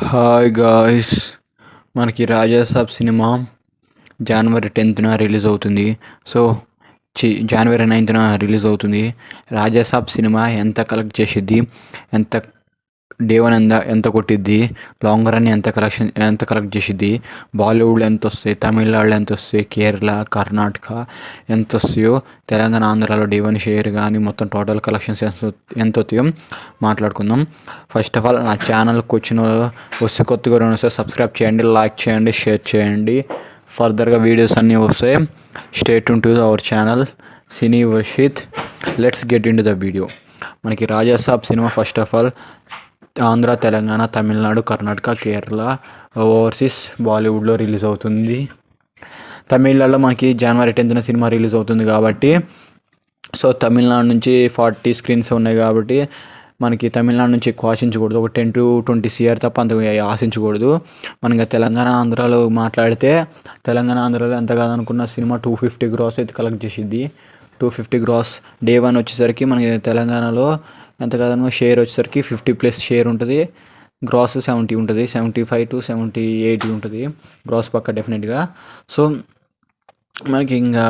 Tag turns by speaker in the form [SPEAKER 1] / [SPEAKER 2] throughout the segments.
[SPEAKER 1] Hi guys, మనకి Rajasaab cinema జనవరి 10th release అవుతుంది. So జనవరి 9th release అవుతుంది. రాజాసాబ్ సినిమా ఎంత కలెక్ట్ చేసిద్ది, ఎంత డే వన్ ఎంత కొట్టిద్ది, లాంగ్ రన్ ఎంత కలెక్ట్ చేసిద్ది, బాలీవుడ్లో ఎంత వస్తాయి, తమిళనాడులో ఎంత వస్తాయి, కేరళ, కర్ణాటక ఎంత వస్తాయో, తెలంగాణ, ఆంధ్రాలో డే వన్ షేర్ కానీ మొత్తం టోటల్ కలెక్షన్స్ ఎంత వస్తాయో మాట్లాడుకుందాం. ఫస్ట్ ఆఫ్ ఆల్ నా ఛానల్కి వస్తే కొత్తగా వస్తే సబ్స్క్రైబ్ చేయండి, లైక్ చేయండి, షేర్ చేయండి. ఫర్దర్గా వీడియోస్ అన్నీ వస్తాయి. Stay tune to our channel cine Varshith. Let's get into the video. మనకి Rajasaab cinema first of all Andhra, Telangana, Tamil Nadu, Karnataka, Kerala, overseas బాలీవుడ్లో రిలీజ్ అవుతుంది. తమిళనాడులో మనకి జనవరి 10th సినిమా రిలీజ్ అవుతుంది కాబట్టి, సో తమిళనాడు నుంచి 40 స్క్రీన్స్ ఉన్నాయి కాబట్టి మనకి తమిళనాడు నుంచి ఎక్కువ ఆశించకూడదు. ఒక 10 to 20 CR తప్ప అంత ఆశించకూడదు. మనకి తెలంగాణ, ఆంధ్రాలో మాట్లాడితే తెలంగాణ, ఆంధ్రాలో ఎంత కాదనుకున్న సినిమా 250 gross అయితే కలెక్ట్ చేసిద్ది. 250 gross డే వన్ వచ్చేసరికి మనకి తెలంగాణలో ఎంత కాదనుకో షేర్ వచ్చేసరికి 50+ షేర్ ఉంటుంది. గ్రాస్ 70 ఉంటుంది, 75 to 78 ఉంటుంది గ్రాస్ పక్క డెఫినెట్గా. సో మనకి ఇంకా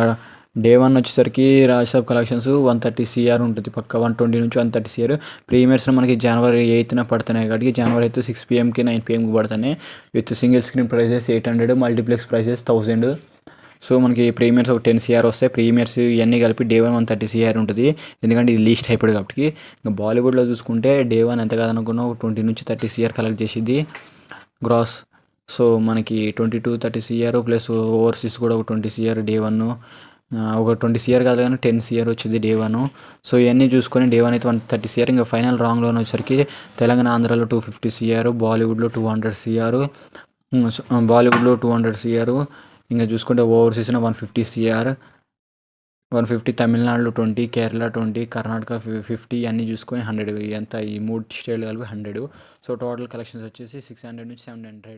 [SPEAKER 1] డే వన్ వచ్చేసరికి రాజసాబ్ కలెక్షన్స్ 130 CR ఉంటుంది పక్క. 120 నుంచి 130 CR. ప్రీమియర్స్ మనకి జనవరి 8th పడుతున్నాయి కాబట్టి జనవరి 8 6 PM 9 PM పడుతున్నాయి. With single screen prices 800, multiplex prices 1000. So మనకి ప్రీమియర్స్ ఒక 10 CR వస్తాయి. ప్రీమియర్స్ ఇవన్నీ కలిపి డే వన్ 130 CR ఉంటుంది. ఎందుకంటే ఇది లీస్ట్ అయిపోయింది కాబట్టి. ఇంకా బాలీవుడ్లో చూసుకుంటే డే వన్ ఎంత కాదనుకున్నా ఒక 20 నుంచి 30 CR కలెక్ట్ చేసిద్ది గ్రాస్. సో మనకి 20 to 30 CR ప్లస్ ఓవర్సీస్ కూడా ఒక 20 CR డే వన్. ఒక 20 CR కాదు కానీ 10 CR వచ్చింది డే వన్. సో ఇవన్నీ చూసుకొని డే వన్ అయితే 130 CR. ఇంకా ఫైనల్ రాంగ్లోనే వచ్చేసరికి తెలంగాణ, ఆంధ్రాలో 250 CR, బాలీవుడ్లో 200 CR, బాలీవుడ్లో 200 CR. ఇంకా చూసుకుంటే ఓవర్సీస్లో 150 CR, 150 తమిళనాడులో 20, కేరళ 20, కర్ణాటక 50 అన్నీ చూసుకొని 100. ఎంత ఈ 3 స్టేట్లు కలిపి 100. సో టోటల్ కలెక్షన్స్ వచ్చేసి 600 నుంచి 700.